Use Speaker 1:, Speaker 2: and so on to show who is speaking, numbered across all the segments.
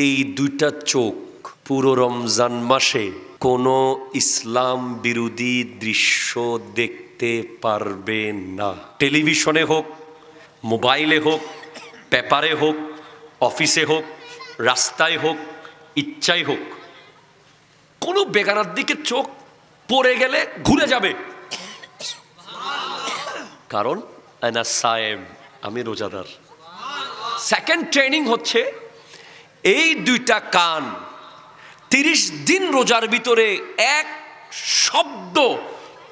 Speaker 1: এই দুইটা চোখ পুরো রমজান মাসে কোনো ইসলাম বিরোধী দৃশ্য দেখতে পারবে না। টেলিভিশনে হোক, মোবাইলে হোক, পেপারে হোক, অফিসে হোক, রাস্তায় হোক, ইচ্ছাই হোক, কোনো বেগানার দিকে চোখ পড়ে গেলে ঘুরে যাবে। কারণ আনা সায়েম, আমি রোজাদার। সেকেন্ড ট্রেনিং হচ্ছে এই দুইটা কান 30 দিন রোজার ভিতরে এক শব্দ,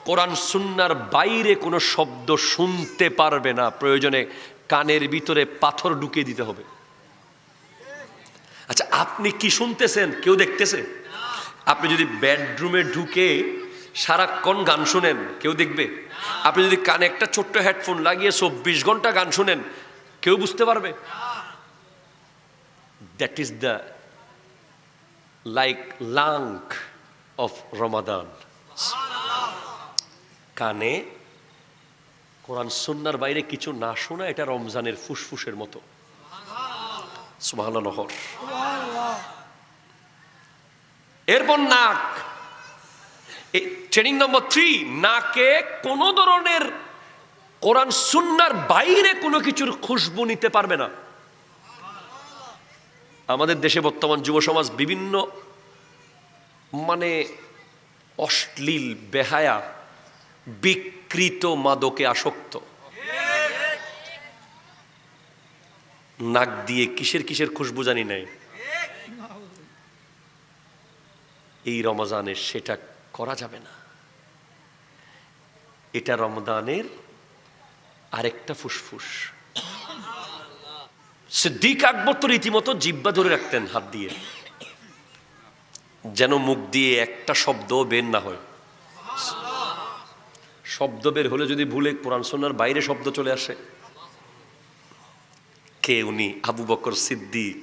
Speaker 1: কোরআন সুন্নাহর বাইরে কোনো শব্দ শুনতে পারবে না। প্রয়োজনে কানের ভিতরে পাথর ঢুকিয়ে দিতে হবে। আচ্ছা, আপনি কি শুনতেছেন? কেউ দেখতেছে? আপনি যদি বেডরুমে ঢুকে সারাক্ষণ গান শুনেন, কেউ দেখবে? আপনি যদি কানে একটা ছোট্ট হেডফোন লাগিয়ে 24 ঘন্টা গান শুনেন, কেউ বুঝতে পারবে? That is the like lung of Ramadan. কানে কোরআন সুন্নাহর বাইরে কিছু না শোনা, এটা রমজানের ফুসফুসের মতো। সুবহানাল্লাহ। এরপর নাক, ট্রেনিং নম্বর 3, নাকে কোন ধরনের কোরআন সুন্নাহর বাইরে কোনো কিছুর খুশবু নিতে পারবে না। আমাদের দেশে বর্তমান যুব সমাজ বিভিন্ন অশ্লীল, বেহায়া, বিকৃত মাদকে আসক্ত। নাক দিয়ে কিসের কিসের খুশবু জানি নাই। এই রমজানে সেটা করা যাবে না। এটা রমজানের আরেকটা ফুসফুস। সিদ্দিক আকবর তো রীতিমতো জিহ্বা ধরে রাখতেন হাত দিয়ে, যেন মুখ দিয়ে একটা শব্দ বের না হয়। শব্দ বের হলে যদি ভুলে কোরআন সুন্নাহর বাইরে শব্দ চলে আসে। কে উনি? আবু বকর সিদ্দিক,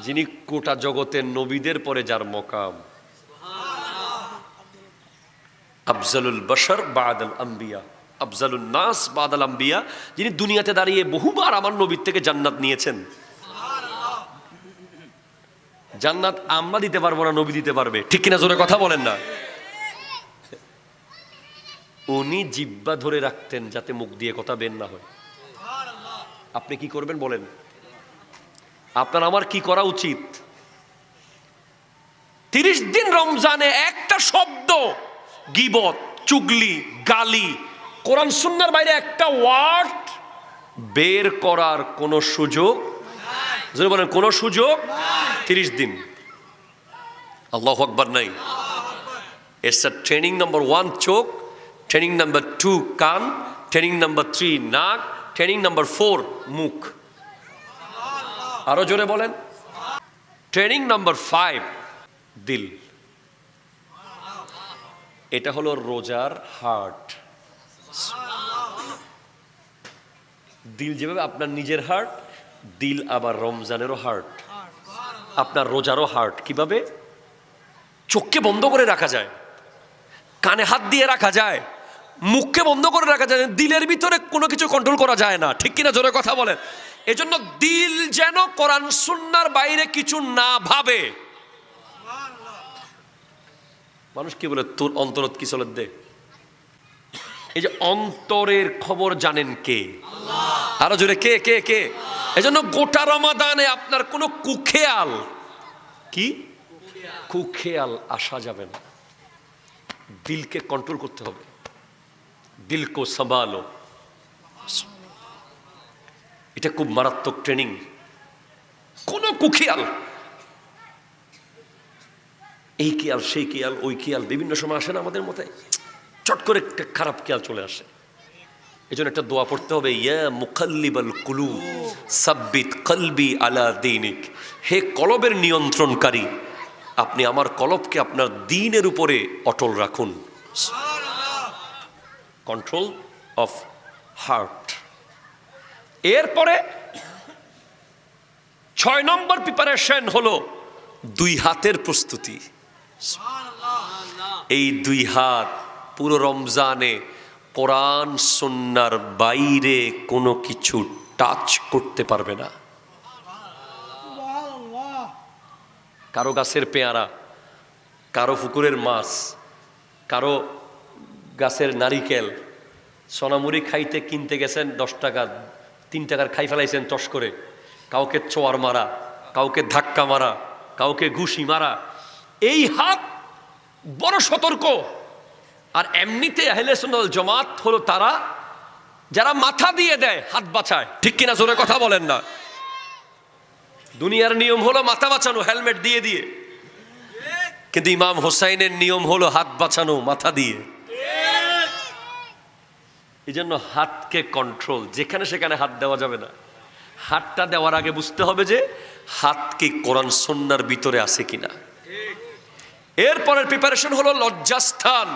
Speaker 1: যিনি গোটা জগতের নবীদের পরে যার মকাম, আফজালুল বাশার বাদাল আম্বিয়া, আফজালুন নাস বাদাল আম্বিয়া, যিনি দুনিয়াতে দাঁড়িয়ে বহুবার আমার নবীর থেকে জান্নাত নিয়েছেন। জান্নাত আমরা দিতে পারবো না, নবী দিতে পারবে। ঠিক কিনা? জোরে কথা বলেন না। উনি জিহ্বা ধরে রাখতেন যাতে মুখ দিয়ে কথা বের না হয়। আপনি কি করবেন বলেন? আপনার আমার কি করা উচিত? 30 দিন রমজানে একটা শব্দ, গীবত, চুগলি, গালি, কোরআন সুন্নাহর বাইরে একটা ওয়ার্ড বের করার কোনো সুযোগ, যদি বলেন কোনো সুযোগ, 30 দিন। আল্লাহু আকবার নাই। ইটস ট্রেনিং নম্বর 1 চোখ, ট্রেনিং নম্বর 2 কান, ট্রেনিং নম্বর 3 নাক, ট্রেনিং নম্বর 4 মুখ। আরো জোরে বলেন। ট্রেনিং নম্বর 5 দিল। এটা হলো রোজার হার্ট। দিল যেভাবে আপনার নিজের হার্ট, দিল আবার রমজানেরও হার্ট, আপনার রোজারও হার্ট। কিভাবে? চোখকে বন্ধ করে রাখা যায়, কানে হাত দিয়ে রাখা যায়, মুখকে বন্ধ করে রাখা যায়, দিলের ভিতরে কোনো কিছু কন্ট্রোল করা যায় না। ঠিক কিনা? জোরে কথা বলেন। এজন্য দিল যেন কোরআন সুন্নাহর বাইরে কিছু না ভাবে। মানুষ কি বলে, তোর অন্তরত কি চলে দে। এই যে অন্তরের খবর জানেন কে? আরো জোরে, কে কে কে? এজন্য গোটা রমাদানে আপনার কোনো কুখেয়াল, কি কুখেয়াল আসা যাবে না। দিলকে কন্ট্রোল করতে হবে। দিল কো সামলালো। এটা খুব মারাত্মক ট্রেনিং। কোন কুখিয়াল, এই খেয়াল, সেই খেয়াল, ওই খেয়াল বিভিন্ন সময় আসে না আমাদের মধ্যে, চট করে একটা খারাপ খেয়াল চলে আসে। এই জন্য একটা দোয়া পড়তে হবে, ইয়া মুকাল্লিবাল কুলুব সাব্বিত কলবি আলা দীনিক। হে কলবের নিয়ন্ত্রণকারী, আপনি আমার কলবকে আপনার দ্বীনের উপরে অটল রাখুন। Control of heart. এরপরে 6 নম্বর প্রিপারেশন হলো 2 হাতের প্রস্তুতি। এই 2 হাত পুরো রমজানে কোরআন সুন্নাহর বাইরে কোনো কিছু টাচ করতে পারবে না। কারো গাছের পেয়ারা, কারো পুকুরের মাছ, কারো গাছের নারিকেল, সোনামুড়ি খাইতে কিনতে গেছেন 10 টাকা, 3 টাকার খাই ফেলাইছেন টস করে। কাউকে চোয়ার মারা, কাউকে ধাক্কা মারা, কাউকে ঘুষি মারা। এই হাত বড় সতর্ক। আর এমনিতে আহলে সুন্নাত ওয়াল জামাত হলো তারা যারা মাথা দিয়ে দেয়, হাত বাঁচায়। ঠিক কিনা জোরে কথা বলেন না? দুনিয়ার নিয়ম হলো মাথা বাঁচানো হেলমেট দিয়ে দিয়ে, কিন্তু ইমাম হোসাইনের নিয়ম হলো হাত বাঁচানো মাথা দিয়ে। এই জন্য হাতকে কন্ট্রোল, যেখানে সেখানে হাত দেওয়া যাবে না। হাতটা দেওয়ার আগে বুঝতে হবে যে হাত কি কোরআন সুন্নাহর ভিতরে আছে কিনা। এরপরের প্রিপারেশন হলো লজ্জাস্থান।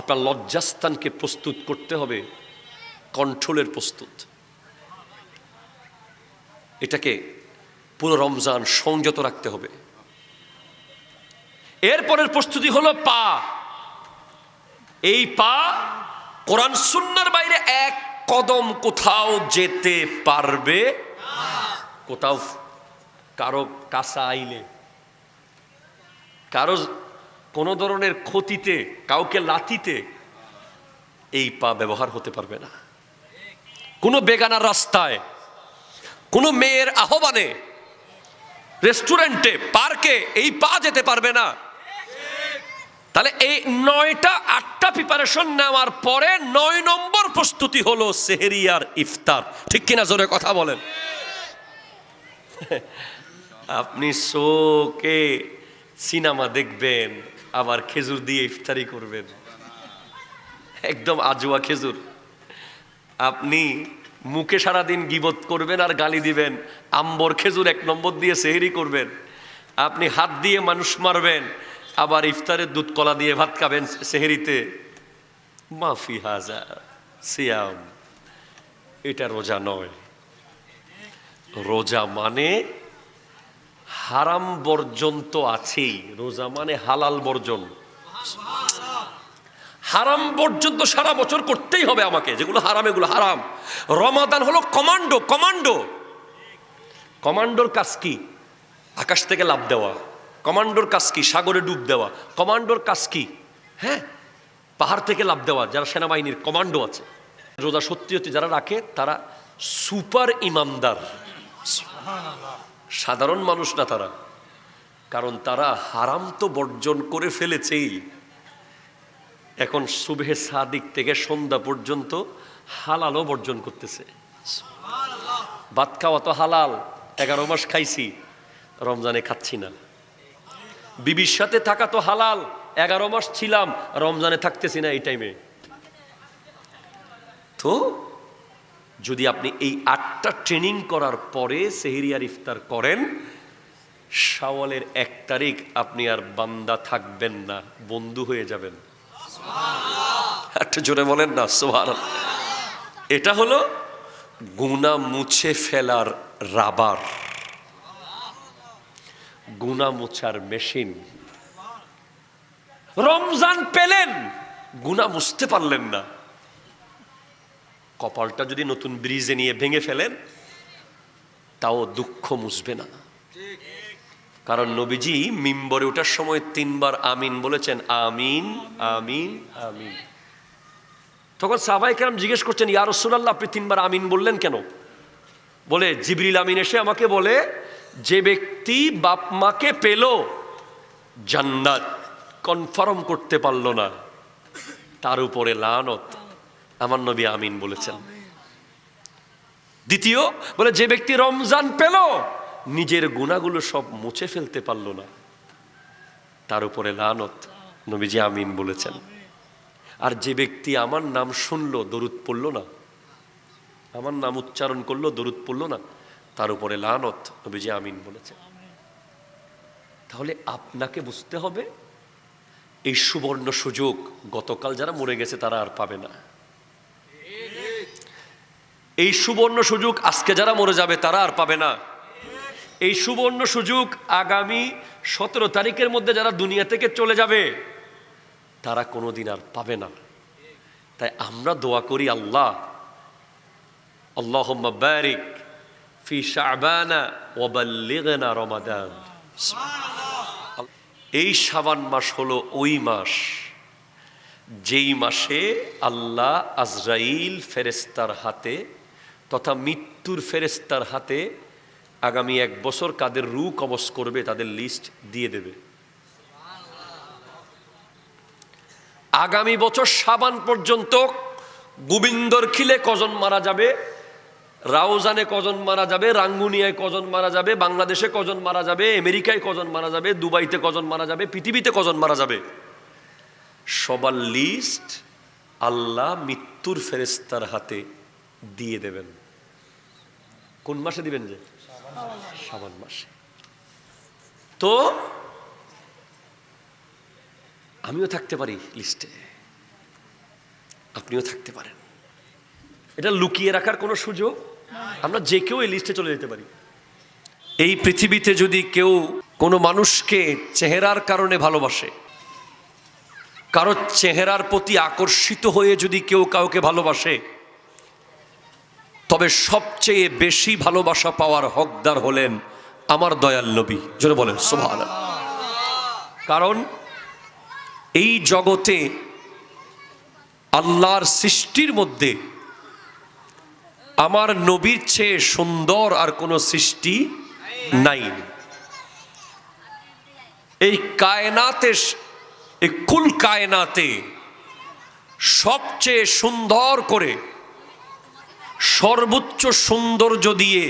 Speaker 1: আপনার লজ্জাস্থানকে প্রস্তুত করতে হবে, কন্ট্রোলের প্রস্তুত। এটাকে পুরো রমজান সংযত রাখতে হবে। এরপরের প্রস্তুতি হলো পা। এই পা কোরআন সুন্নাহর বাইরে এক কদম কোথাও যেতে পারবে কোথাও কারো কাছা আইলে, কারো কোনো ধরনের ক্ষতিতে, কাউকে লাথিতে এই পা ব্যবহার হতে পারবে না। কোনো বেগানার রাস্তায়, কোনো মেয়ের আহ্বানে, রেস্টুরেন্টে, পার্কে এই পা যেতে পারবে না। তাহলে এই 9টা 8টা প্রিপারেশন নেওয়ার পরে 9 নম্বর প্রস্তুতি হলো সেহরি আর ইফতার। ঠিক কিনা জোরে কথা বলেন? আপনি শোকে সিনেমা দেখবেন, আবার খেজুর দিয়ে ইফতারি করবেন, একদম আজুয়া খেজুর। আপনি মুখে সারাদিন গীবত করবেন আর গালি দিবেন, আম্বর খেজুর 1 নম্বর দিয়ে সেহরি করবেন। আপনি হাত দিয়ে মানুষ মারবেন, আবার ইফতারের দুধ কলা দিয়ে ভাত খাবেন সেহরিতে। মাফি হাজা সিয়াম। এটা রোজা নয়। রোজা মানে হারাম বর্জন তো আছেই, রোজা মানে হালাল বর্জন। হারাম বর্জন তো সারা বছর করতেই হবে আমাকে, যেগুলো হারাম এগুলো হারাম। রমাদান হলো কমান্ডো। কমান্ডোর কাজ কি? আকাশ থেকে লাফ দেওয়া। কমান্ডোর কাজ কি? সাগরে ডুব দেওয়া। কমান্ডোর কাজ কি? হ্যাঁ, পাহাড় থেকে লাফ দেওয়া। যারা সেনাবাহিনীর কমান্ডো আছে, রোজা সত্যি যারা রাখে তারা সুপার ইমানদার, সাধারণ মানুষ না তারা। কারণ তারা হারাম তো বর্জন করে ফেলেছেই। এখন সুবহে সাদিক থেকে সন্ধ্যা পর্যন্ত হালালও বর্জন করতেছে। ভাত খাওয়া তো হালাল, 11 মাস খাইছি, রমজানে খাচ্ছি না। বিবির সাথে থাকা তো হালাল, 11 মাস ছিলাম, রমজানে থাকতেছি না এই টাইমে। তো যদি আপনি এই 8টা ট্রেনিং করার পরে সেহরি আর ইফতার করেন, শাওয়ালের 1 তারিখ আপনি আর বান্দা থাকবেন না, বন্ধু হয়ে যাবেন। একটু জোরে বলেন না সুবহানাল্লাহ। এটা হলো গুনাহ মুছে ফেলার রাবার, গুনাহ মোছার মেশিন। রমজান পেলেন, গুনাহ মুছতে পারলেন না, কপালটা যদি নতুন ব্রিজে নিয়ে ভেঙে ফেলেন তাও দুঃখ মুছবে না। কারণ নবীজি মিম্বরে ওঠার সময় 3 বার আমিন বলেছেন, আমিন আমিন আমিন। তখন সাহাবায়ে কেরাম জিজ্ঞেস করছেন, ইয়া রাসূলুল্লাহ আপনি 3 বার আমিন বললেন কেন? বলে জিবরিল আমিন এসে আমাকে বলে, যে ব্যক্তি বাপ মাকে পেল, জান্নাত কনফার্ম করতে পারল না, তার উপরে লানত। আমার নবী আমিন বলেছেন। দ্বিতীয় বলে, যে ব্যক্তি রমজান পেল, নিজের গুনাহগুলো সব মুছে ফেলতে পারল না, তার উপরে লানত। নবীজি আমিন বলেছেন। আর যে ব্যক্তি আমার নাম শুনলো, দরুদ পড়ল না, আমার নাম উচ্চারণ করলো, দরুদ পড়ল না, তার উপরে লানত। নবীজি আমিন বলেছেন। তাহলে আপনাকে বুঝতে হবে এই সুবর্ণ সুযোগ গতকাল যারা মরে গেছে তারা আর পাবে না। এই সুবর্ণ সুযোগ আজকে যারা মরে যাবে তারা আর পাবে না। এই সুবর্ণ সুযোগ আগামী 17 তারিখের মধ্যে যারা দুনিয়া থেকে চলে যাবে তারা কোনোদিন আর পাবে না। তাই আমরা দোয়া করি, আল্লাহ আল্লাহুম্মা বারিক ফি ফি শাবানা ওয়া বাল্লিগনা রমাদান। এই শাবান মাস হলো ওই মাস যেই মাসে আল্লাহ আজরাইল ফেরেশতার হাতে তথা মৃত্যুর ফেরেশতার হাতে আগামী 1 বছর কাদের রূহ কবজ করবে তাদের লিস্ট দিয়ে দেবে। আগামী বছর শাবান পর্যন্ত গোবিন্দর খিলে কজন মারা যাবে, রাউজানে কজন মারা যাবে, রাঙ্গুনিয়ায় কজন মারা যাবে, বাংলাদেশে কজন মারা যাবে, আমেরিকায় কজন মারা যাবে, দুবাইতে কজন মারা যাবে, পৃথিবীতে কজন মারা যাবে, সবার লিস্ট আল্লাহ মৃত্যুর ফেরেশতার হাতে দিয়ে দেবেন। কোন মাসে দিবেন? যে শাবান মাসে। তো আমিও থাকতে পারি লিস্টে, আপনিও থাকতে পারেন। এটা লুকিয়ে রাখার কোনো সুযোগ, আমরা যে কেউ এই লিস্টে চলে যেতে পারি। এই পৃথিবীতে যদি কেউ কোনো মানুষকে চেহারার কারণে ভালোবাসে, কারো চেহারার প্রতি আকর্ষিত হয়ে যদি কেউ কাউকে ভালোবাসে, তবে সবচেয়ে বেশি ভালোবাসা পাওয়ার হকদার হলেন আমার দয়াল নবী। জোরে বলেন সুবহানাল্লাহ। কারণ এই জগতে আল্লাহর সৃষ্টির মধ্যে আমার নবীর চেয়ে সুন্দর আর কোনো সৃষ্টি নাই। এই কায়নাতে, এই কুল কায়নাতে সবচেয়ে সুন্দর করে সর্বোচ্চ সৌন্দর্য দিয়ে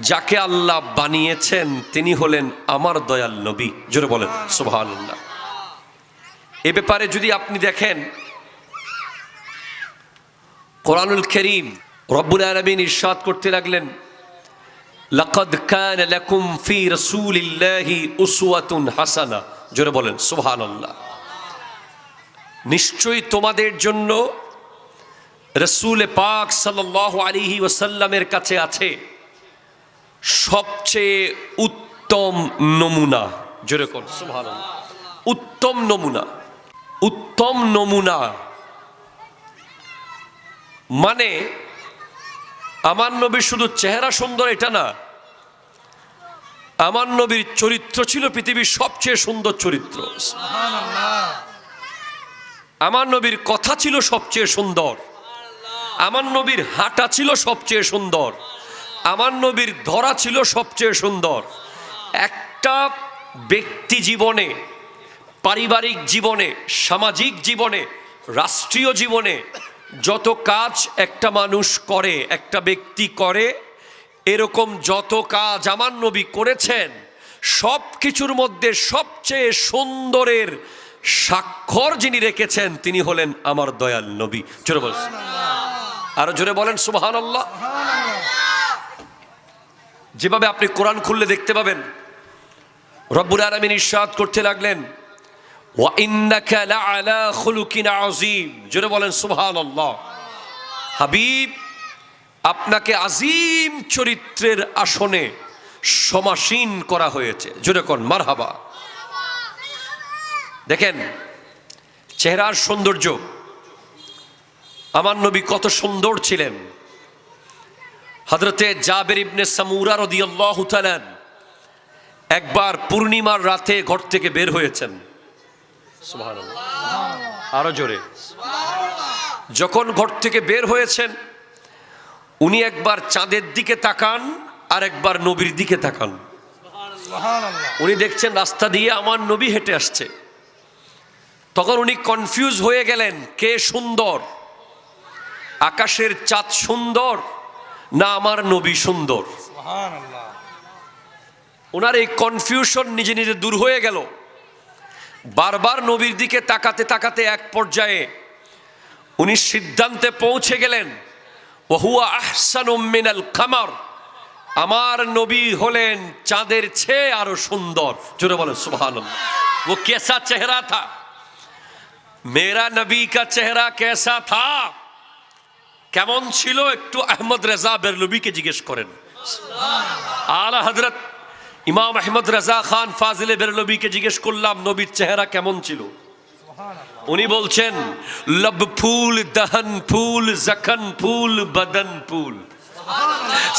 Speaker 1: যাকে আল্লাহ বানিয়েছেন তিনি হলেন আমার দয়াল নবী। জোরে বলেন সুবহানাল্লাহ। এ ব্যাপারে যদি আপনি দেখেন কোরআনুল কারীম রব্বুল আলামিন ইরশাদ করতে লাগলেন, লাকাদ কানা লাকুম ফি রাসূলিল্লাহি উসওয়াতুন হাসানা। জোরে বলেন সুবহানাল্লাহ। নিশ্চয়ই তোমাদের জন্য রাসূল পাক সাল্লাল্লাহু আলাইহি ওয়াসাল্লামের কাছে আছে সবচেয়ে উত্তম নমুনা। জোরে বলেন সুবহানাল্লাহ। উত্তম নমুনা। উত্তম নমুনা মানে আমার নবীর শুধু চেহারা সুন্দর এটা না, আমার নবীর চরিত্র ছিল পৃথিবীর সবচেয়ে সুন্দর চরিত্র। আমার নবীর কথা ছিল সবচেয়ে সুন্দর, আমার নবীর হাঁটা ছিল সবচেয়ে সুন্দর, আমার নবীর ধরা ছিল সবচেয়ে সুন্দর। একটা ব্যক্তি জীবনে, পারিবারিক জীবনে, সামাজিক জীবনে, রাষ্ট্রীয় জীবনে যত কাজ একটা মানুষ করে, একটা ব্যক্তি করে, এরকম যত কাজ আমার নবী করেছেন সব কিছুর মধ্যে সবচেয়ে সুন্দরের স্বাক্ষর যিনি রেখেছেন তিনি হলেন আমার দয়াল নবী। জোরে বলেন, আরো জোরে বলেন সুবহানাল্লাহ। যেভাবে আপনি কোরআন খুললে দেখতে পাবেন রব্বুল আলামিন ইরশাদ করতে লাগলেন, ওয়া ইন্নাকা লাআলা খুলুকিন আযীম। জোরে বলেন সুবহানাল্লাহ। হাবিব, আপনাকে আজিম চরিত্রের আসনে সমাসীন করা হয়েছে। জোরে কোন মারহাবা। দেখেন চেহারার সৌন্দর্য, আমার নবী কত সুন্দর ছিলেন। হযরতে জাবের ইবনে সামুরা রাদিয়াল্লাহু তাআলা একবার পূর্ণিমার রাতে ঘর থেকে বের হয়েছেন। সুবহানাল্লাহ, আরো জোরে। যখন ঘর থেকে বের হয়েছেন উনি একবার চাঁদের দিকে তাকান আর একবার নবীর দিকে তাকান। উনি দেখছেন রাস্তা দিয়ে আমার নবী হেঁটে আসছে। তখন উনি কনফিউজ হয়ে গেলেন, কে সুন্দর, আকাশের চাঁদ সুন্দর না আমার নবী সুন্দর? ওনার এই কনফিউশন নিজে নিজে দূর হয়ে গেল। বারবার নবীর দিকে তাকাতে তাকাতে এক পর্যায়ে উনি সিদ্ধান্তে পৌঁছে গেলেন, ওয়াহুয়া আহসানু মিনাল কামার, আমার নবী হলেন চাঁদের চেয়ে আরো সুন্দর। জোরে বলেন সুবহানাল্লাহ। वो कैसा चेहरा था, मेरा नबी का चेहरा कैसा था? কেমন ছিল একটু আহমদ রেজা বেরলভীকে জিজ্ঞেস করেন। আলা হযরত ইমাম আহমদ রেজা খান ফাজিলে বেরলভীকে জিজ্ঞেস করলাম নবীর চেহারা কেমন ছিল। উনি বলছেন, লব ফুল, দহন ফুল, জখন ফুল, বদন ফুল।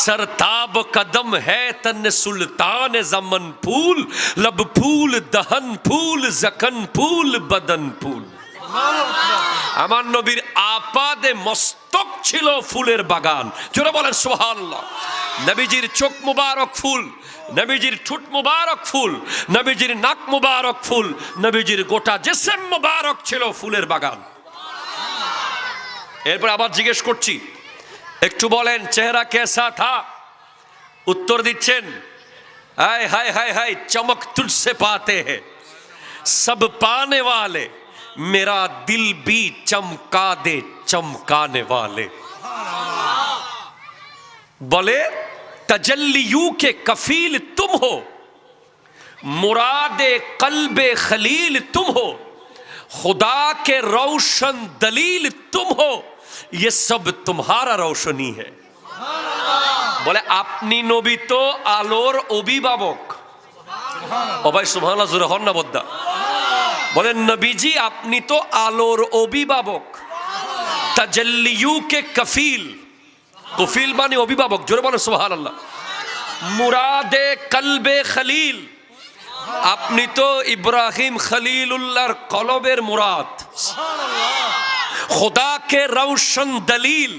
Speaker 1: सरताब कदम है तन सुल्तान जमन फूल लब फूल दहन फूल जखन फूल बदन फूल। আমার নবীর আপাদে মস্তক ছিল ফুলের বাগান। জোরে বলেন সুবহানাল্লাহ। নবীজির চোখ মুবারক ফুল, নবীজির ঠোঁট মুবারক ফুল, নবীজির নাক মুবারক ফুল, নবীজির গোটা জিসম মুবারক ছিল ফুলের বাগান। এরপর আবার জিজ্ঞেস করছি, একটু বলেন চেহারা কেসা থা? উত্তর দিচ্ছেন, হায় হায় হায় হায় চমক তুঝসে পাতে হে সব পানে वाले मेरा दिल भी चमका दे चमकाने वाले। बोले तजल्लियों के कफील तुम हो, मुरादे कल्बे खलील तुम हो, खुदा के रोशन दलील तुम हो, ये सब तुम्हारा रोशनी है। बोले আপনি নবী তো আলোর অভিভাবক। ও ভাই সুবহানাল্লাহ জোরে হন না বদ্দা। বলেন নবীজি আপনি তো আলোর অভিভাবক। তাজাল্লিয়ু কে কফিল, কফিল মানে অভিভাবক। জোরে বলেন সুবহানাল্লাহ। মুরাদে কলবে খলিল, আপনি তো ইব্রাহিম খলিলুল্লাহর কলবের মুরাদ। খোদা কে রওশন দলিল,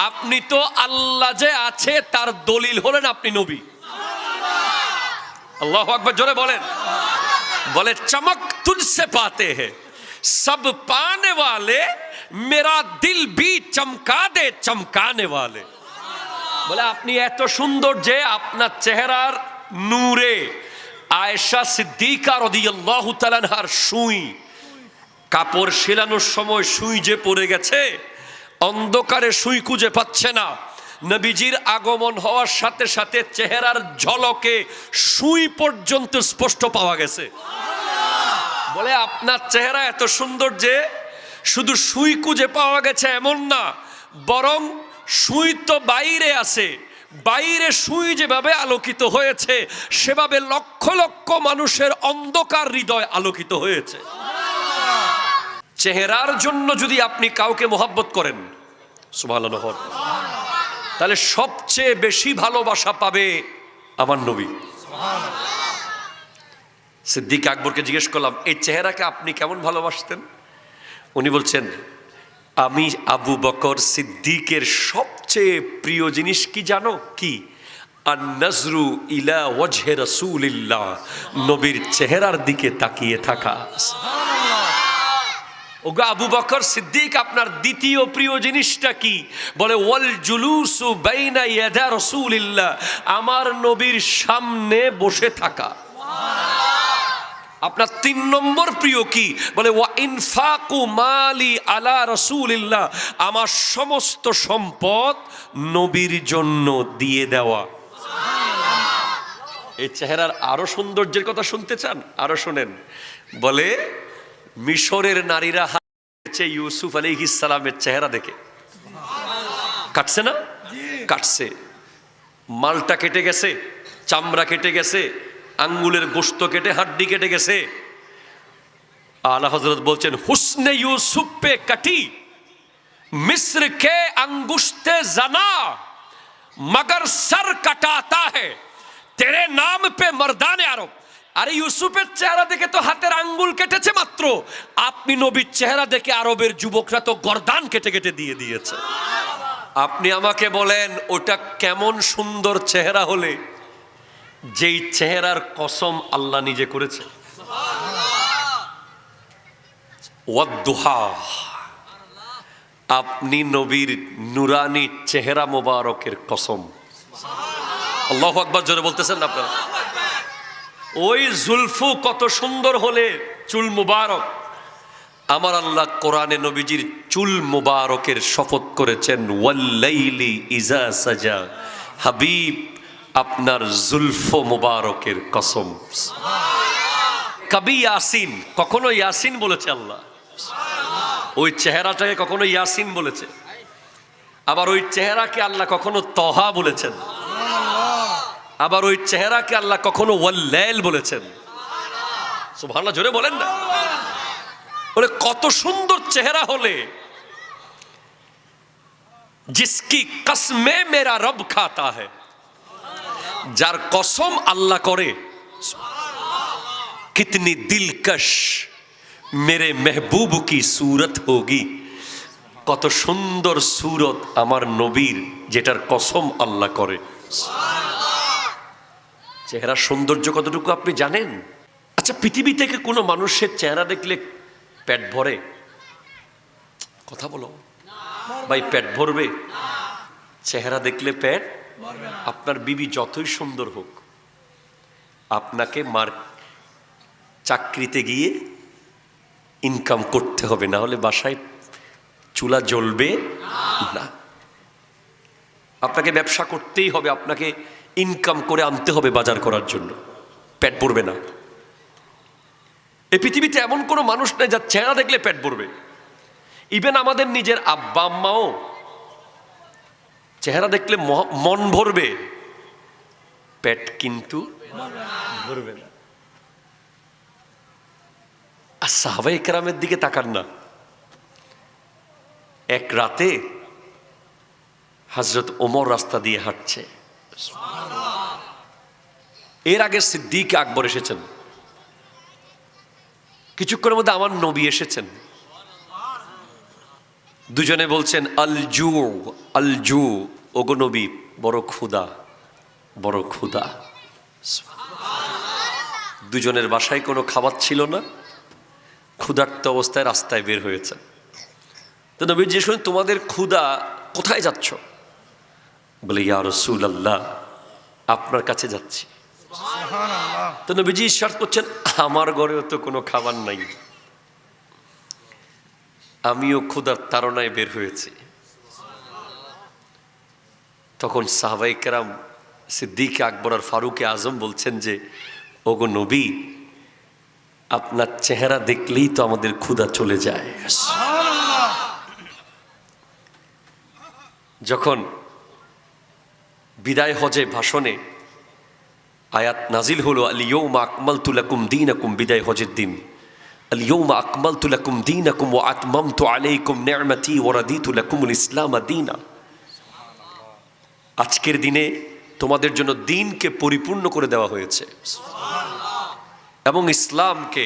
Speaker 1: আপনি তো আল্লাহ যে আছে তার দলিল হলেন আপনি নবী। আল্লাহু আকবার জোরে বলেন। बोले चमक तुझसे पाते हैं सब पाने वाले मेरा दिल भी चमका दे चमकाने वाले। बोले আপনি এত সুন্দর যে আপনার চেহারার নূরে আয়েশা সিদ্দিকা রাদিয়াল্লাহু তাআলা আনহার সুই, কাপড় সেলানোর সময় সুই যে পড়ে গেছে, অন্ধকারে সুই খুঁজে পাচ্ছে না, নবীজির আগমন হওয়ার সাথে সাথে চেহারার ঝলকে সুই পর্যন্ত স্পষ্ট পাওয়া গেছে। বলে আপনার চেহারা এত সুন্দর যে শুধু সুই খুঁজে পাওয়া গেছে এমন না, বরং সুই তো বাইরে আছে, বাইরে সুই যেভাবে আলোকিত হয়েছে সেভাবে লক্ষ লক্ষ মানুষের অন্ধকার হৃদয় আলোকিত হয়েছে। চেহারার জন্য যদি আপনি কাউকে মোহাব্বত করেন, সুবহানাল্লাহ, তাহলে সবচেয়ে বেশি ভালোবাসা পাবে আমার নবী। সিদ্দিক আকবরকে জিজ্ঞেস করলাম, এই চেহারাকে আপনি কেমন ভালোবাসতেন? উনি বলছেন, আমি আবু বকর সিদ্দিকের সবচেয়ে প্রিয় জিনিস কি জানো কি? আন নজরু ইলা ওয়াজহে রাসূলিল্লাহ, নবীর চেহারার দিকে তাকিয়ে থাকা। ওগো আবু বকর সিদ্দিক, আপনার দ্বিতীয় প্রিয় জিনিসটা কি? বলে ওয়াল জুলুসু বাইনা ইয়াদা রাসূলিল্লাহ, আমার নবীর সামনে বসে থাকা। আপনার 3 নম্বর প্রিয় কি? বলে ওয়া ইনফাকু মালি আলা রাসূলিল্লাহ, আমার সমস্ত সম্পদ নবীর জন্য দিয়ে দেওয়া। এই চেহারার আরো সৌন্দর্যের কথা শুনতে চান? আরো শুনেন। বলে মিশরের নারীরা হাসছে ইউসুফ আলাইহিস সালামের চেহারা দেখে। কাটছে না? কাটছে। মালটা কেটে গেছে, চামড়া কেটে গেছে, আঙ্গুলের গোশত কেটে হাড্ডি কেটে গেছে। আলা হযরত বলছেন, হুসনে ইউসুফ পে কাটি মিস্র কে अंगुश्ते जना मगर सर कटाता है तेरे नाम पे मर्दाने आरब। আরে ইউসুফের চেহারা দেখে তো হাতের আঙ্গুল কেটেছে মাত্র, আপনি নবীর চেহারা দেখে আরবের যুবকরা তো গর্দান কেটে কেটে দিয়ে দিয়েছে। আপনি আমাকে বলেন ওটা কেমন সুন্দর চেহারা হলে যেই চেহারার কসম আল্লাহ নিজে করেছে। ওয়াদ্দুহা, আপনি নবীর নুরানি চেহারা মোবারকের কসম। আল্লাহু আকবার জোরে বলতেছেন না আপনারা? ওই জুলফু কত সুন্দর হলে চুল মুবারক, আমার আল্লাহ কোরআনে নবীজির চুল মুবারকের শপথ করেছেন, ওয়াল্লাইলি ইজা সাজা, হাবিব আপনার জুলফু মুবারকের কসম। কবি ইয়াসিন, কখনো ইয়াসিন বলেছে আল্লাহ, ওই চেহারাটাকে কখনো ইয়াসিন বলেছে, আবার ওই চেহারাকে আল্লাহ কখনো তহা বলেছেন, আবার ওই চেহারাকে আল্লাহ কখনো ওয়াল্লাইল বলেছেন। সুবহানাল্লাহ জোরে বলেন না? বলে কত সুন্দর চেহারা হলে जिसकी कसमे मेरा रब खाता है, जार कसम अल्लाह करे, कितनी दिलकश मेरे महबूब की सूरत होगी, কত সুন্দর सूरत আমার নবীর যেটার কসম আল্লাহ করে। চেহারা সৌন্দর্য কতটুকু আপনি জানেন? আচ্ছা, পৃথিবী থেকে কোনো মানুষের চেহারা দেখলে পেট ভরে? কথা বলো ভাই, পেট ভরবে? চেহারা দেখলে পেট? আপনার বিবি যতই সুন্দর হোক, আপনাকে চাকরিতে গিয়ে ইনকাম করতে হবে, না হলে বাসায় চুলা জ্বলবে না। আপনাকে ব্যবসা করতেই হবে, আপনাকে ইনকাম করে আনতে হবে বাজার করার জন্য, পেট ভরবে না। এই পৃথিবীতে এমন কোনো মানুষ নেই যার চেহারা দেখলে পেট ভরবে। ইভেন আমাদের নিজের আব্বা আম্মাও চেহারা দেখলে মন ভরবে, পেট কিন্তু ভরবে না। আর সাহাবায়ে কেরামের দিকে তাকান না। এক রাতে হযরত ওমর রাস্তা দিয়ে হাঁটছে, এর আগে সিদ্দিক আকবর এসেছেন, কিছুক্ষণের মধ্যে আমার নবী এসেছেন। দুজনে বলছেন আলজু আলজু, ওগো নবী বড় ক্ষুধা, বড় ক্ষুধা। দুজনের বাসায় কোনো খাবার ছিল না, ক্ষুধার্ত অবস্থায় রাস্তায় বের হয়েছে। তো নবী জিজ্ঞেস করেন, তোমাদের ক্ষুধা, কোথায় যাচ্ছ? বলে, ইয়া রাসূলুল্লাহ, আপনার কাছে যাচ্ছি। তো নবীজি ইরশাদ করছেন, আমার ঘরেও তো কোনো খাবার নাই, আমিও ক্ষুধার তাড়নায় বের হয়েছি। তখন সাহাবায়ে কেরাম সিদ্দিক আকবর আর ফারুকে আজম বলছেন যে, ওগো নবী, আপনার চেহারা দেখলেই তো আমাদের ক্ষুধা চলে যায়। যখন বিদায় হজে ভাষণে আয়াত নাজিল হলো, আল ইয়াউমা আকমালতু লাকুম দীনাকুম, বিদায় হজের দিন, আল ইয়াউমা আকমালতু লাকুম দীনাকুম ওয়া আতমামতু আলাইকুম নি'মাতি ওয়া রাদিতু লাকুমুল ইসলাম দীনা। আজকের দিনে তোমাদের জন্য দ্বীনকে পরিপূর্ণ করে দেওয়া হয়েছে এবং ইসলামকে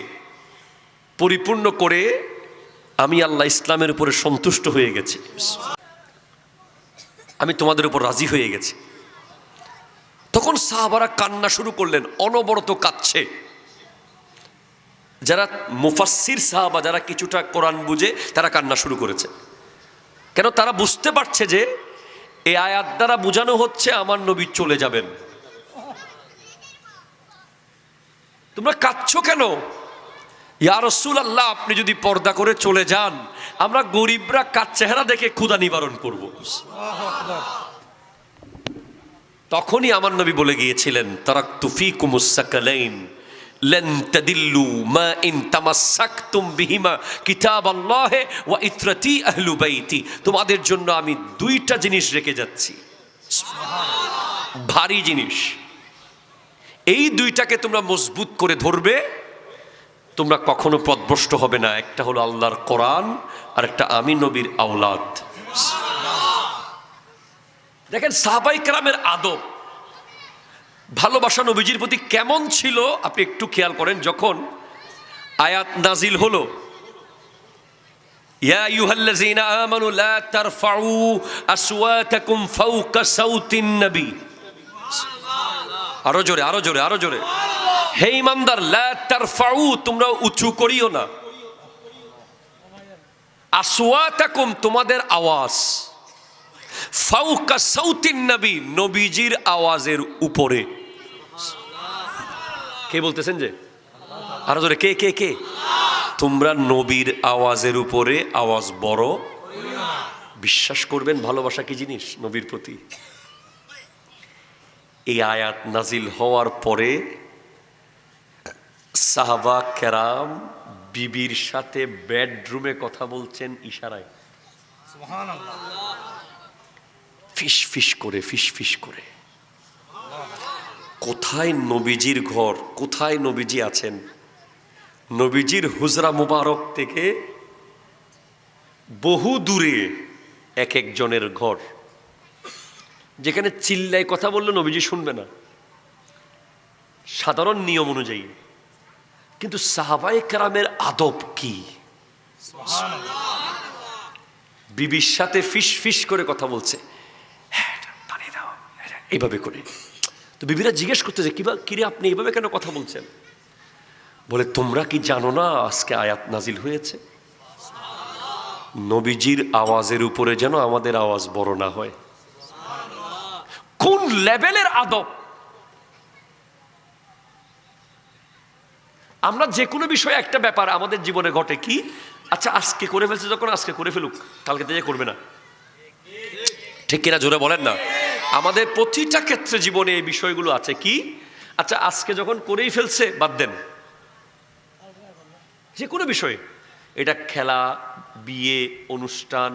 Speaker 1: পরিপূর্ণ করে আমি আল্লাহ ইসলামের উপরে সন্তুষ্ট হয়ে গেছি, আমি তোমাদের উপর রাজি হয়ে গেছি। তখন সাহাবারা কান্না শুরু করলেন, অনবরত কাঁদছে। যারা মুফাসসির সাহাবা, যারা কিছুটা কোরআন বুঝে, তারা কান্না শুরু করেছে। কেন? তারা বুঝতে পারছে যে এই আয়াত দ্বারা বোঝানো হচ্ছে আমার নবী চলে যাবেন। তোমরা কাঁদছো কেন? ইয়া রাসূলুল্লাহ, আপনি যদি পর্দা করে চলে যান, আমরা গরিবরা কাজ চেহারা দেখে ক্ষুধা নিবারণ করব। তখনই আমার নবী বলে গিয়েছিলেন, তারাকতু ফীকুমুস সাকালাইন লান তাদিল্লু মা ইন তামাসসাকতুম বিহিমা কিতাবাল্লাহি ওয়া ইত্রাতি আহলু বাইতি। তোমাদের জন্য আমি দুইটা জিনিস রেখে যাচ্ছি, ভারী জিনিস। এই দুইটাকে তোমরা মজবুত করে ধরবে, তোমরা কখনো পথভ্রষ্ট হবে না। একটা হলো আল্লাহর কোরআন, আর একটা আমি নবীর আওলাদ। দেখেন সাহাবায়ে কেরামের আদব, ভালোবাসা নবীজির প্রতি কেমন ছিল আপনি একটু খেয়াল করেন। যখন আয়াত নাজিল হলো, ইয়া আইয়ুহাল্লাযীনা আমানু লা তারফাউ আসওয়াতাকুম ফাওকা সাউতিন নবী। আরো জোরে, আরো জোরে, আরো জোরে। হে ঈমানদার, লা তারফাউ, তোমরা উঁচু করিও না, আসওয়াতাকুম, তোমাদের আওয়াজ, ফাওকা সাউতিন নবী, নবীজির আওয়াজের উপরে। কে বলতেছেন? যে আরো জোরে, কে কে কে? তোমরা নবীর আওয়াজের উপরে আওয়াজ বড়। বিশ্বাস করবেন ভালোবাসা কি জিনিস নবীর প্রতি। এই আয়াত নাজিল হওয়ার পরে সাহাবা কেরাম বিবির সাথে বেডরুমে কথা বলছেন ইশারায়, সুবহানাল্লাহ, ফিস ফিস করে, ফিস ফিস করে। কোথায় নবীজির ঘর, কোথায় নবীজি আছেন? নবীজির হুজরা মুবারক থেকে বহু দূরে এক একজনের ঘর, যেখানে চিল্লায় কথা বললে নবীজি শুনবে না সাধারণ নিয়ম অনুযায়ী, কিন্তু সাহাবায়ে কেরামের আদব কি! বিবির সাথে ফিস ফিস করে কথা বলছে, হ্যাঁ পানি দাও, এইভাবে করে। তো বিবিরা জিজ্ঞেস করতেছে, কিরে আপনি এইভাবে কেন কথা বলছেন? বলে, তোমরা কি জানো না আজকে আয়াত নাজিল হয়েছে, নবীজির আওয়াজের উপরে যেন আমাদের আওয়াজ বড় না হয়। কোন লেভেলের আদব! আমরা যে কোনো বিষয়ে একটা ব্যাপার আমাদের জীবনে ঘটে কি, আচ্ছা আজকে করে ফেলছে যখন আজকে করে ফেলুক, কালকে থেকে করবে না, ঠিক কিনা জোরে বলেন না? আমাদের প্রতিটা ক্ষেত্রে জীবনে এই বিষয়গুলো আছে কি, আচ্ছা আজকে যখন করেই ফেলছে বাদ দেন। যে কোনো বিষয়ে, এটা খেলা, বিয়ে, অনুষ্ঠান,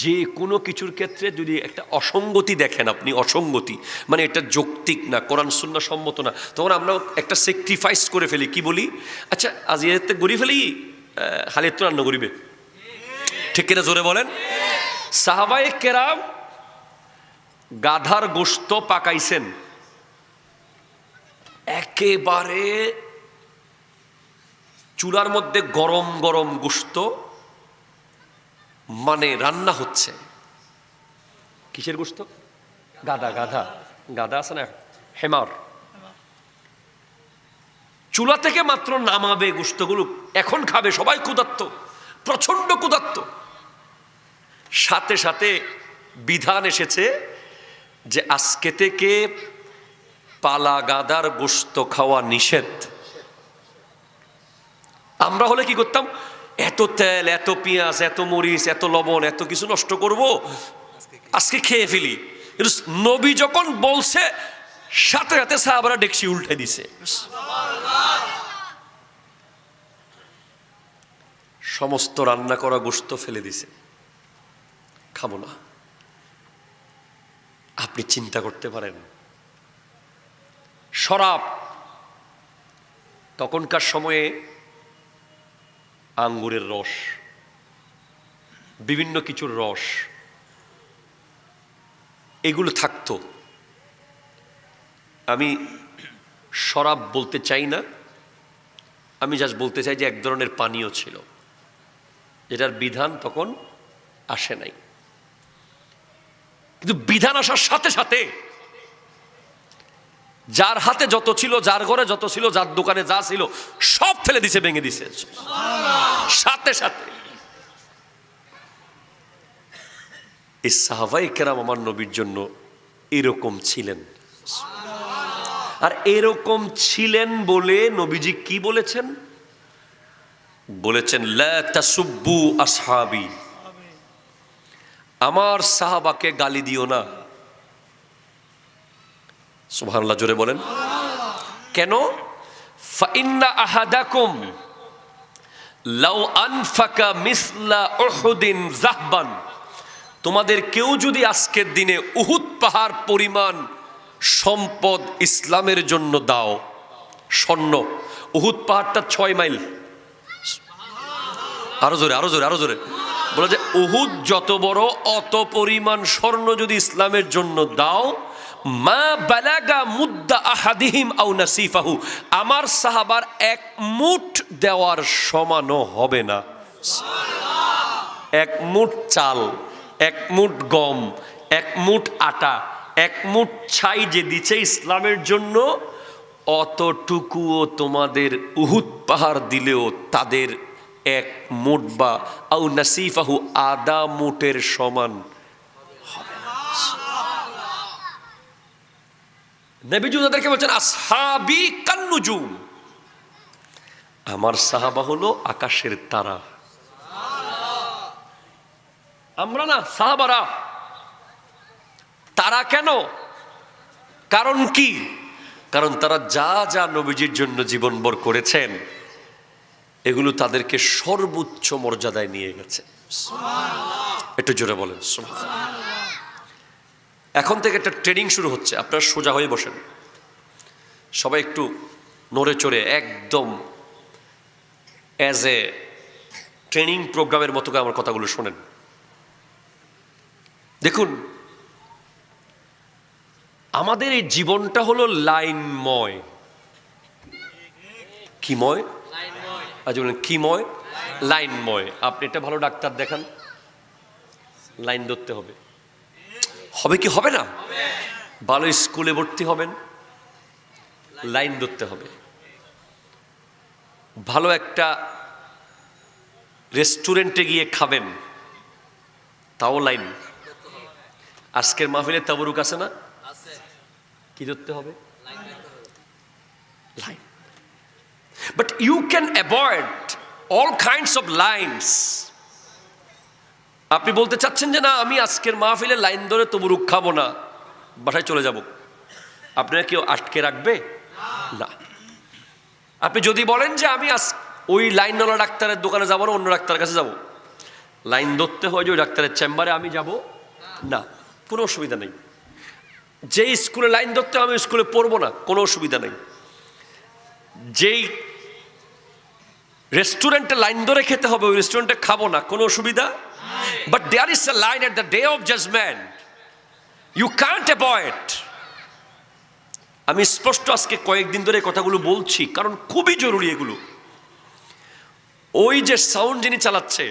Speaker 1: যে কোনো কিছুর ক্ষেত্রে যদি একটা অসঙ্গতি দেখেন আপনি, অসঙ্গতি মানে এটা যৌক্তিক না, কোরআন সুন্নাহ সম্মত না, তখন আমরা একটা স্যাক্রিফাইস করে ফেলি। কি বলি, আচ্ছা আজ এতে গড়ি ফেলি, হালির তো রান্না করিবে, ঠিক কিনা জোরে বলেন? সাহাবায়ে কেরাম গাধার গোশত পাকাইছেন, একেবারে চুলার মধ্যে গরম গরম গোশত, মানে রান্না হচ্ছে। কিসের গোশত? গাধা, গাধা, গাধা আছে না, হেমার। চুলা থেকে মাত্র নামাবে গোশতগুলো, এখন খাবে, সবাই ক্ষুধার্ত, প্রচন্ড ক্ষুধার্ত। সাথে সাথে বিধান এসেছে যে আজকে থেকে পালা গাধার গোশত খাওয়া নিষেধ। আমরা হলে কি করতাম, এত তেল, এত পেঁয়াজ, এত মরিচ, এত লবণ, এত কিছু নষ্ট করব, আজকে খেয়ে ফেলি। কিন্তু নবী যখন বলছে, সাথে সাথে সাহাবারা ডেকসি উল্টে দিছে, সমস্ত রান্না করা গোশত ফেলে দিছে, খাবো না। আপনি চিন্তা করতে পারেন, শরাব তখনকার সময়ে আঙ্গুরের রস, বিভিন্ন কিছুর রস, এগুলো থাকতো। আমি শরাব বলতে চাই না, আমি জাস্ট বলতে চাই যে এক ধরনের পানীয় ছিল, যেটার বিধান তখন আসে নাই। কিন্তু বিধান আসার সাথে সাথে যার হাতে যত ছিল, যার ঘরে যত ছিল, যার দোকানে যা ছিল, সব ফেলে দিছে, ভেঙে দিছে সাথে সাথে। এই সাহাবায়ে কেরাম আমার নবীর জন্য এরকম ছিলেন। আর এরকম ছিলেন বলে নবীজি কি বলেছেন? বলেছেন, লা তাসুব্বু আসহাবি, আমার সাহাবাকে গালি দিও না। সুবহানাল্লাহ, জোরে বলেন। কেন? ফাইন্না আহাদাকুম লাউ আনফাকা মিসলা উহুদিন যাহবান, তোমাদের কেউ যদি আজকের দিনে উহুদ পাহাড় পরিমাণ সম্পদ ইসলামের জন্য দাও, স্বর্ণ, উহুদ পাহাড়টা 6 মাইল, আরো জোরে, আরো জোরে, আরো জোরে বলে যে উহুদ যত বড়, অত পরিমাণ স্বর্ণ যদি ইসলামের জন্য দাও, মা বালাগা মুদ্দা আহাদিহিম আও নাসিফাহু, আমার সাহাবার এক মুঠ দেওয়ার সমানও হবে না। এক মুঠ চাল, এক মুঠ গম, এক মুঠ আটা, এক মুঠ ছাই যে দিচ্ছে ইসলামের জন্য, অতটুকুও তোমাদের উহুদ পাহাড় দিলেও তাদের এক মুঠ বা আও নাসিফাহু আধা মুঠের সমান হবে না। নবীজি তাদেরকে বলছেন, আসহাবি কান্নুজুম, আমার সাহাবা হলো আকাশের তারা। আমরা না, সাহাবারা। তারা কেন? কারণ কি? কারণ তারা যা যা নবীজির জন্য জীবনভর করেছেন, এগুলো তাদেরকে সর্বোচ্চ মর্যাদায় নিয়ে গেছে। একটু জোরে বলেন সুবহানাল্লাহ। এখন থেকে একটা ট্রেনিং শুরু হচ্ছে, আপনারা সোজা হয়ে বসেন, সবাই একটু নড়ে চড়ে, একদম অ্যাজ এ ট্রেনিং প্রোগ্রামের মতো করে আমার কথাগুলো শোনেন। দেখুন, আমাদের এই জীবনটা হলো লাইনময়। কিময়? আজ বলেন কিময়? লাইনময়। আপনি একটা ভালো ডাক্তার দেখান, লাইন ধরতে হবে। হবে কি হবে না? ভালো স্কুলে ভর্তি হবেন, লাইন ধরতে হবে। ভালো একটা রেস্টুরেন্টে গিয়ে খাবেন, তাও লাইন। আজকের মাহফিলে তাবরুক আছে না? কি ধরতে হবে? Line. But you can avoid all kinds of lines. আপনি বলতে চাচ্ছেন যে না, আমি আজকের মাহফিলে লাইন ধরে তবরুক খাবো না, বাসায় চলে যাব। আপনারা কেউ আটকে রাখবে না। আপনি যদি বলেন যে আমি ওই লাইনওয়ালা ডাক্তারের দোকানে যাবো না, অন্য ডাক্তারের কাছে যাব, লাইন ধরতে হয় যে ওই ডাক্তারের চেম্বারে আমি যাব না, কোনো অসুবিধা নেই। যে স্কুলে লাইন ধরতে আমি স্কুলে পড়বো না, কোনো অসুবিধা নেই। যেই রেস্টুরেন্টে লাইন ধরে খেতে হবে, ওই রেস্টুরেন্টে খাবো না, কোনো অসুবিধা। But there is a line at the day of judgement, you can't avoid. আমি স্পষ্ট আজকে কয়েকদিন ধরে কথাগুলো বলছি, কারণ খুবই জরুরি এগুলো। ওই যে সাউন্ড যিনি চালাচ্ছে,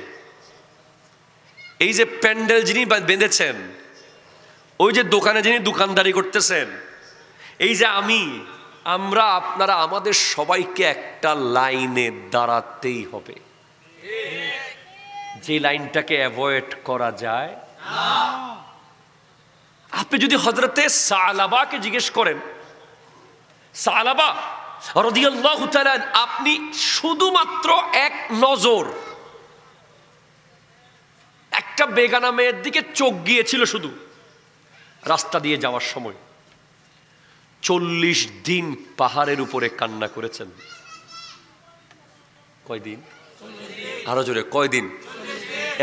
Speaker 1: এই যে প্যান্ডেল যিনি বেঁধেছেন, ওই যে দোকানে যিনি দোকানদারি করতেছেন, এই যে আমরা আপনারা, আমাদের সবাইকে একটা লাইনে দাঁড়াতেই হবে। যে লাইনটাকে অ্যাভয়েড করা যায় না। আপনি যদি হযরতে সালাবাকে জিজ্ঞেস করেন, সালাবা রাদিয়াল্লাহু তাআলা, আপনি শুধুমাত্র এক নজর একটা বেগানা মেয়ের দিকে চোখ গিয়েছিল শুধু রাস্তা দিয়ে যাওয়ার সময়, 40 দিন পাহাড়ের উপরে কান্না করেছেন। কয়দিন? আরো জোরে, কয়দিন?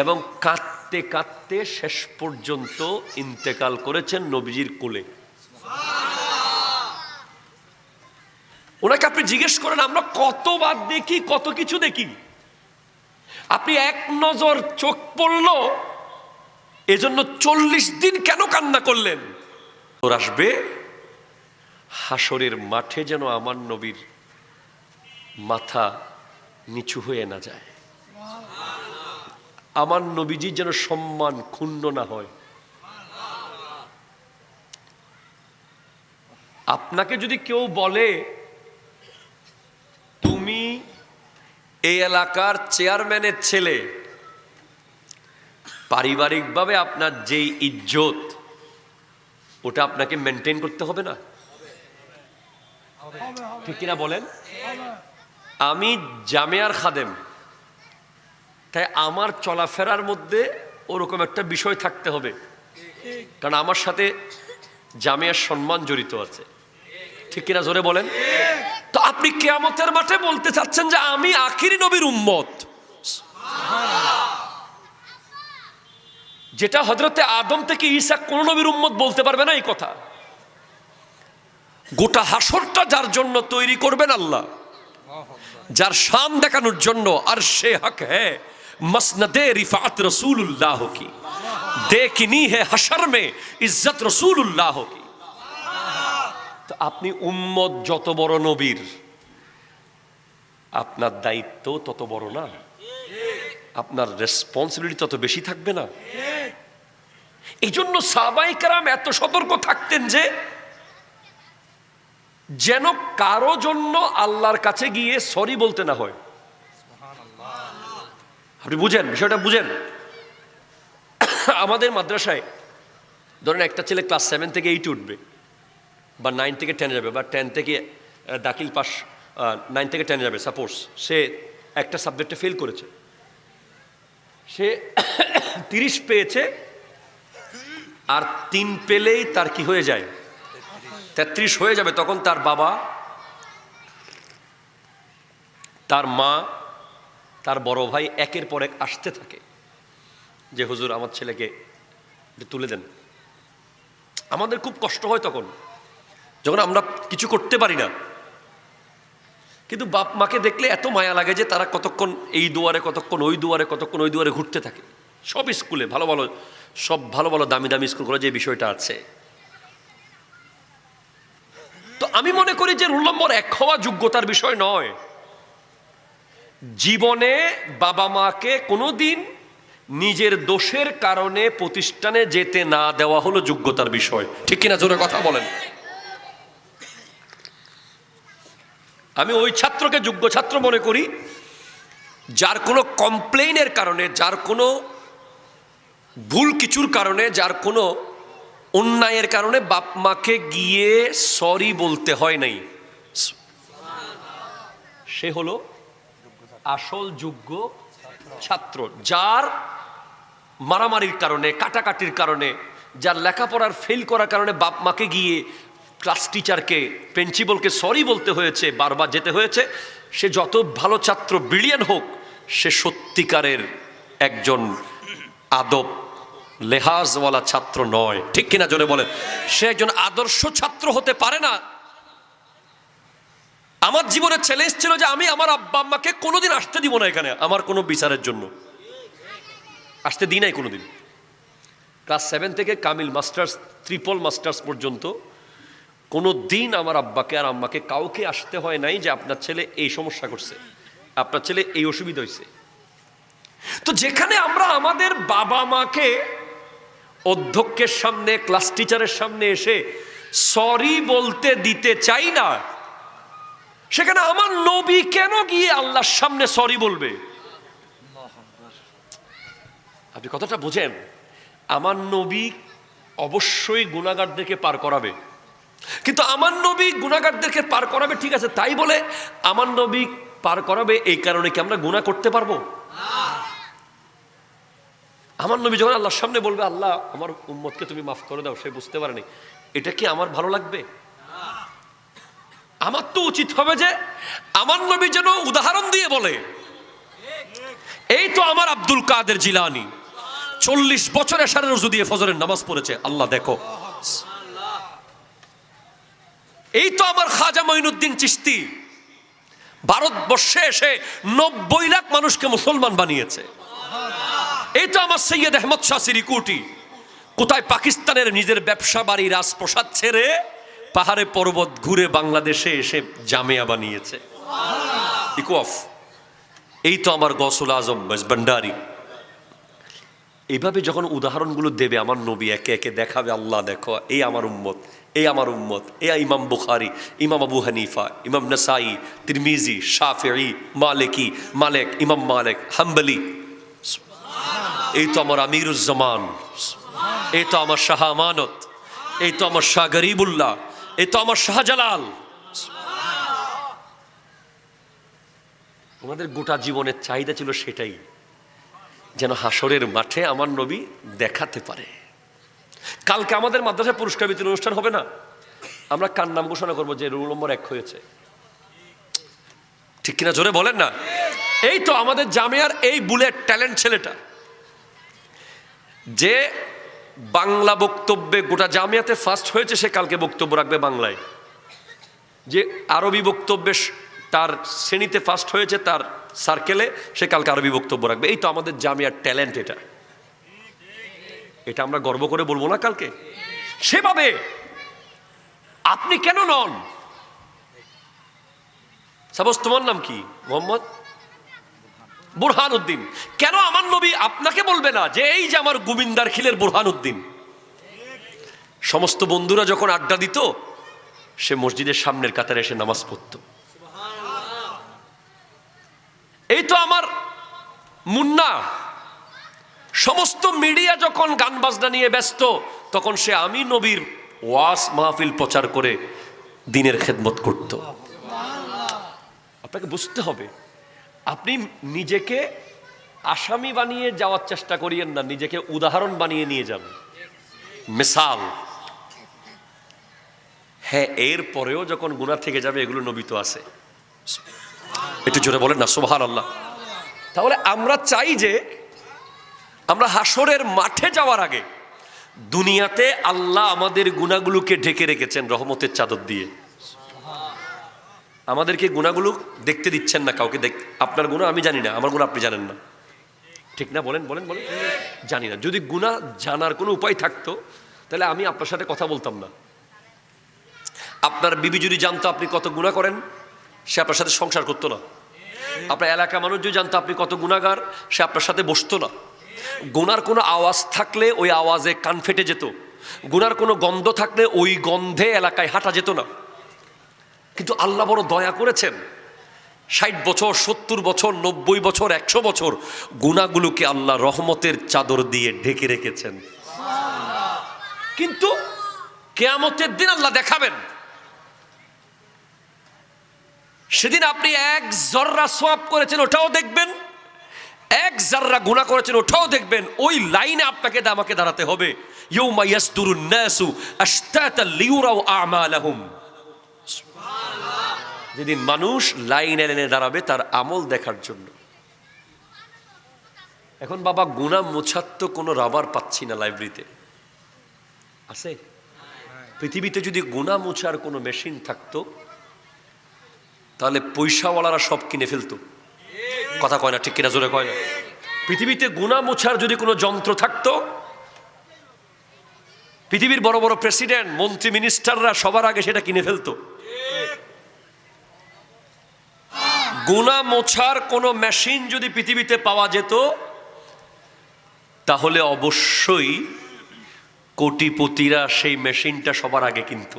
Speaker 1: এবং কাঁদতে কাঁদতে শেষ পর্যন্ত ইন্তেকাল করেছেন নবীজির কোলে। ওনাকে আপনি জিজ্ঞেস করেন, আমরা কতবার দেখি, কত কিছু দেখি, আপনি এক নজর চোখ পড়লো এজন্য 40 দিন কেন কান্না করলেন? তোর আসবে হাসরের মাঠে যেন আমার নবীর মাথা নিচু হয়ে না যায়, আমার নবীজির যেন সম্মান ক্ষুণ্ণ না হয়। আপনাকে যদি কেউ বলে তুমি এই এলাকার চেয়ারম্যানের ছেলে, পারিবারিকভাবে আপনার যেই ইজ্জত, ওটা আপনাকে মেনটেন করতে হবে না? ঠিক কিনা বলেন? আমি জামিয়ার খাদেম, তাই আমার চলাফেরার মধ্যে ওরকম একটা বিষয় থাকতে হবে, কারণ আমার সাথে জামিয়ার সম্মান জড়িত আছে। ঠিক কিনা জোরে বলেন? তো আপনি কিয়ামতের মাঠে বলতে চাচ্ছেন যে আমি আখিরি নবীর উম্মত, যেটা হযরতে আদম থেকে ঈসা কোন নবীর উম্মত বলতে পারবে না এই কথা। গোটা হাসরটা যার জন্য তৈরি করবেন আল্লাহ, যার শান দেখানোর জন্য, আর সে হক হ্যায় মসনদে রিফাত রসুলুল্লাহ কি, देखनी है हशर में इज्जत रसूलुल्लाह की। তো আপনি উম্মত যত বড় নবীর, আপনার দায়িত্ব তত বড় না? আপনার রেসপন্সিবিলিটি তত বেশি থাকবে না? এই জন্য সাহাবায়ে কেরাম এত সতর্ক থাকতেন যে যেন কারো জন্য আল্লাহর কাছে গিয়ে সরি বলতে না হয়। আপনি বুঝেন বিষয়টা, বুঝেন? আমাদের মাদ্রাসায় ধরেন একটা ছেলে ক্লাস 7 থেকে 8 উঠবে, বা 9 থেকে 10 যাবে, বা 10 থেকে দাখিল পাস, 9 থেকে 10 যাবে। সাপোজ সে একটা সাবজেক্টে ফেল করেছে, সে 30 পেয়েছে, আর 3 পেলেই তার কি হয়ে যায়? 33 হয়ে যাবে। তখন তার বাবা, তার মা, তার বড় ভাই একের পর এক আসতে থাকে যে হুজুর আমার ছেলেকে তুলে দেন। আমাদের খুব কষ্ট হয় তখন, যখন আমরা কিছু করতে পারি না, কিন্তু বাপ মাকে দেখলে এত মায়া লাগে যে তারা কতক্ষণ এই দুয়ারে, কতক্ষণ ওই দুয়ারে, কতক্ষণ ওই দুয়ারে ঘুরতে থাকে। সব স্কুলে ভালো ভালো, সব ভালো ভালো দামি দামি স্কুলগুলো যে বিষয়টা আছে। তো আমি মনে করি যে রোল নম্বর 1 হওয়া যোগ্যতার বিষয় নয়। জীবনে বাবা মাকে কোনোদিন নিজের দোষের কারণে প্রতিষ্ঠানে যেতে না দেওয়া হলো যোগ্যতার বিষয়, ঠিক কিনা? জোরে কথা বলেন। আমি ওই ছাত্রকে যোগ্য ছাত্র মনে করি যার কোনো কমপ্লেইনের কারণে, যার কোনো ভুল কিছুর কারণে, যার কোনো অন্যায়ের কারণে বাপ মাকে গিয়ে সরি বলতে হয় নাই। সে হলো আসল যোগ্য ছাত্র। যার মারামারির কারণে, কাটাকাটির কারণে, যার লেখাপড়ার ফেল করার কারণে বাপ মাকে গিয়ে ক্লাস টিচারকে, প্রিন্সিপালকে সরি বলতে হয়েছে, বারবার যেতে হয়েছে, সে যত ভালো ছাত্র, ব্রিলিয়ান্ট হোক, সে সত্যিকারের একজন আদব লেহাজওয়ালা ছাত্র নয়, ঠিক কিনা জোরে বলেন? সে একজন আদর্শ ছাত্র হতে পারে না। আমার জীবনের চ্যালেঞ্জ ছিল যে আমি আমার আব্বা আম্মাকে কোনোদিন আসতে দিব না এখানে আমার কোনো বিচারের জন্য, আসতে দিই নাই কোনোদিন। ক্লাস 7 থেকে কামিল মাস্টার্স, ট্রিপল মাস্টার্স পর্যন্ত কোনো দিন আমার আব্বাকে আর আম্মাকে কাউকে আসতে হয় নাই যে আপনার ছেলে এই সমস্যা করছে, আপনার ছেলে এই অসুবিধা হয়েছে। তো যেখানে আমরা আমাদের বাবা মাকে অধ্যক্ষের সামনে, ক্লাস টিচারের সামনে এসে সরি বলতে দিতে চাই না, সেখানে আমার নবী কেন গিয়ে আল্লাহর সামনে সরি বলবে? আপনি কথাটা বুঝেন? আমার নবী অবশ্যই গুনাহগারদেরকে পার করাবে, কিন্তু আমার নবী গুনাহগারদেরকে পার করাবে, ঠিক আছে, তাই বলে আমার নবী পার করাবে এই কারণে কি আমরা গুনাহ করতে পারবো? আমার নবী যখন আল্লাহর সামনে বলবে আল্লাহ আমার উম্মতকে তুমি মাফ করে দাও, সে বুঝতে পারেনি, এটা কি আমার ভালো লাগবে? আমার তো উচিত হবে যে আমার নবী যেন উদাহরণ দিয়ে বলে, এই তো আমার আব্দুল কাদের জিলানী 40 বছর এশারের রুজু দিয়ে ফজরের নামাজ পড়েছে, আল্লাহ দেখো। এই তো আমার খাজা মঈনুদ্দিন চিশতি ভারতবর্ষে এসে 90 লাখ মানুষকে মুসলমান বানিয়েছে। এই তো আমার সৈয়দ আহমদ শাহ সিরিকুটি কোথায় পাকিস্তানের নিজের ব্যবসা বাড়ি, রাজপ্রসাদ ছেড়ে পাহাড়ে পর্বত ঘুরে বাংলাদেশে এসে জামিয়া বানিয়েছে, ইকুয়াফ। এই তো আমার গৌসুল আজম ভান্ডারী। এইভাবে যখন উদাহরণগুলো দেবে আমার নবী, একে একে দেখাবে, আল্লাহ দেখো এই আমার উম্মত, এই আমার উম্মত, এই ইমাম বুখারী, ইমাম আবু হানিফা, ইমাম নাসাই, তিরমিজি, শাফিঈ, মালিকি, মালিক, ইমাম মালিক, হাম্বলি। এই তো আমার আমিরুজ্জামান, এই তো আমার শাহ আমানত, এই তো আমার শাহ গরিবুল্লাহ, এই তো আমার শাহজালাল। ওনাদের গোটা জীবনের চাহিদা ছিল সেটাই, যেন হাসরের মাঠে আমার নবী দেখাতে পারে। কালকে আমাদের মাদ্রাসায় পুরস্কার বিতরণ অনুষ্ঠান হবে না? আমরা কার নাম ঘোষণা করবো যে রোল নম্বর 1 হয়েছে, ঠিক কিনা জোরে বলেন না? এই তো আমাদের জামিয়ার এই বুলেট ট্যালেন্ট ছেলেটা, যে বাংলা বক্তব্যে গোটা জামিয়াতে ফার্স্ট হয়েছে, সে কালকে বক্তব্য রাখবে বাংলায়। যে আরবি বক্তব্যে তার শ্রেণীতে ফার্স্ট হয়েছে, তার সার্কেলে, সে কালকে আরবি বক্তব্য রাখবে। এই তো আমাদের জামিয়ার ট্যালেন্ট। এটা আমরা গর্ব করে বলবো না কালকে? সেভাবে আপনি কেন নন? সাপোজ তোমার নাম কি? মোহাম্মদ বুরহানুদ্দিন। কেন আমার নবী আপনাকে বলবে না যে এই যে আমার গোবিন্দার খিলের বুরহানুদ্দিন? সমস্ত বন্ধুরা যখন আড্ডা দিত, সে মসজিদের সামনের কাতারে এসে নামাজ পড়তো। এই তো আমার মুন্না। সমস্ত মিডিয়া যখন গান বাজনা নিয়ে ব্যস্ত, তখন সে আমি নবীর ওয়াজ মাহফিল প্রচার করে দ্বীনের খেদমত করত। আপনাকে বুঝতে হবে, আপনি নিজেকে আসামি বানিয়ে যাওয়ার চেষ্টা করিয়েন না, নিজেকে উদাহরণ বানিয়ে নিয়ে যান, মিসাল। হ্যাঁ, এর পরেও যখন গুনাহ থেকে যাবে, এগুলো নবী তো আছে। একটু জোরে বলেন না সুবহানাল্লাহ। তাহলে আমরা চাই যে আমরা হাসরের মাঠে যাওয়ার আগে দুনিয়াতে আল্লাহ আমাদের গুনাহগুলোকে ঢেকে রেখেছেন রহমতের চাদর দিয়ে। আমাদেরকে গুনাহগুলো দেখতে দিচ্ছেন না কাউকে। আপনার গুনাহ আমি জানি না, আমার গুনাহ আপনি জানেন না। ঠিক না? বলেন বলেন বলেন। জানি না। যদি গুনাহ জানার কোনো উপায় থাকতো তাহলে আমি আপনার সাথে কথা বলতাম না। আপনার বিবি যদি জানতো আপনি কত গুনাহ করেন, সে আপনার সাথে সংসার করতো না। আপনার এলাকা মানুষ যদি জানতো আপনি কত গুনাহগার, সে আপনার সাথে বসতো না। গুনার কোনো আওয়াজ থাকলে ওই আওয়াজে কান ফেটে যেত, গুনার কোনো গন্ধ থাকলে ওই গন্ধে এলাকায় হাঁটা যেত না। কিন্তু আল্লাহ বড় দয়া করেছেন, 60 বছর 70 বছর 90 বছর 100 বছর গুনাহগুলোকে আল্লাহ রহমতের চাদর দিয়ে ঢেকে রেখেছেন। কিন্তু কিয়ামতের দিন আল্লাহ দেখাবেন, সেদিন আপনি 1 জররা সওয়াব করেছেন ওটাও দেখবেন, 1 জাররা গুনাহ করেছেন ওটাও দেখবেন। ওই লাইনে আপনাকে আমাকে দাঁড়াতে হবে। ইয়াউমা ইয়াসদুরুন নাসু আশতাতা লিউরাউ আমালাহুম। যেদিন মানুষ লাইনে লাইনে দাঁড়াবে তার আমল দেখার জন্য। এখন বাবা গুনাহ মোছার তো কোনো রাবার পাচ্ছি না লাইব্রেরিতে, আছে? পৃথিবীতে যদি গুনাহ মোছার কোনো মেশিন থাকতো তাহলে পয়সাওয়ালারা সব কিনে ফেলতো। কথা কয় না, ঠিক কিনা? জোরে কয় না। পৃথিবীতে গুনাহ মোছার যদি কোনো যন্ত্র থাকতো, পৃথিবীর বড় বড় প্রেসিডেন্ট মন্ত্রী মিনিস্টাররা সবার আগে সেটা কিনে ফেলতো। গুনাহ মোছার কোনো মেশিন যদি পৃথিবীতে পাওয়া যেত তাহলে অবশ্যই কোটিপতিরা সেই মেশিনটা সবার আগে কিনতো।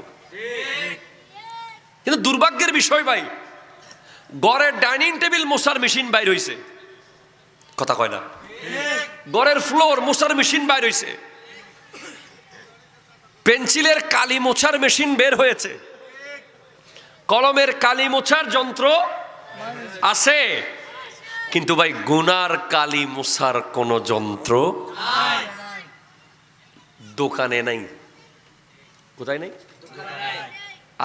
Speaker 1: কিন্তু দুর্ভাগ্যের বিষয় ভাই, ঘরের ডাইনিং টেবিল মোছার মেশিন বাইর হইছে। কথা কয় না। ঘরের ফ্লোর মোছার মেশিন বাইর হইছে, পেন্সিলের কালি মোছার মেশিন বের হয়েছে, কলমের কালি মোছার যন্ত্র আছে, কিন্তু ভাই গুনার কালি মোছার কোন যন্ত্র দোকানে নাই। কোথায় নাই?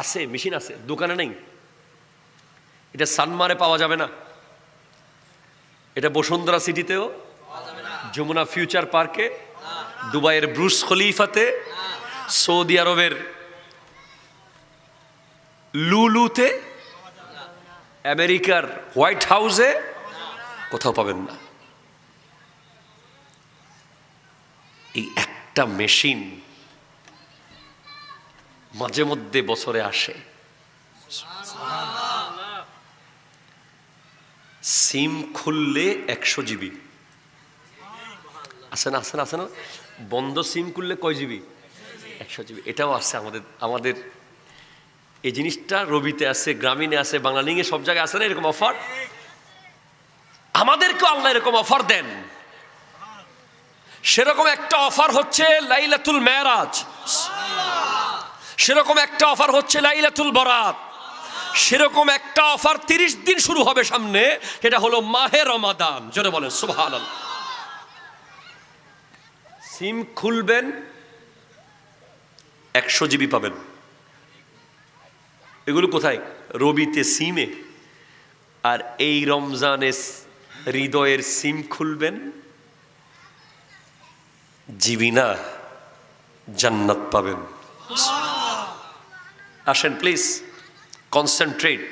Speaker 1: আছে, মেশিন আছে, দোকানে নাই। এটা সানমারে পাওয়া যাবে না, এটা বসুন্ধরা সিটিতেও, যমুনা ফিউচার পার্কে, দুবাইয়ের ব্রুজ খলিফাতে, সৌদি আরবের লুলুতে, আমেরিকার হোয়াইট হাউসে কোথাও পাবেন না। এই একটা মেশিন মাঝে মধ্যে বছরে আসে। সিম খুললে 100 জিবি আছে না? আছে না? আছে না? বন্ধ সিম খুললে কয় জিবি? 100 জিবি। এটাও আছে আমাদের এই জিনিসটা রবিতে আছে, গ্রামীণে আছে, বাংলালিংয়ে, সব জায়গায় আছে না এরকম অফার? আমাদেরকেও আল্লাহ এরকম অফার দেন। সেরকম একটা অফার হচ্ছে লাইলাতুল মেরাজ, সেরকম একটা অফার হচ্ছে লাইলাতুল বরাত, সেরকম একটা অফার 30 দিন শুরু হবে সামনে, এটা হলো মাহে রমাদান। জোরে বলেন সুবহানাল্লাহ। সিম খুলবেন 100 জিবি পাবেন। এগুলো কোথায়? রবিতে সিমে। আর এই রমজানে হৃদয়ের সিম খুলবেন, জিবি না, জান্নাত পাবেন। আসেন প্লিজ, কনসেন্ট্রেট।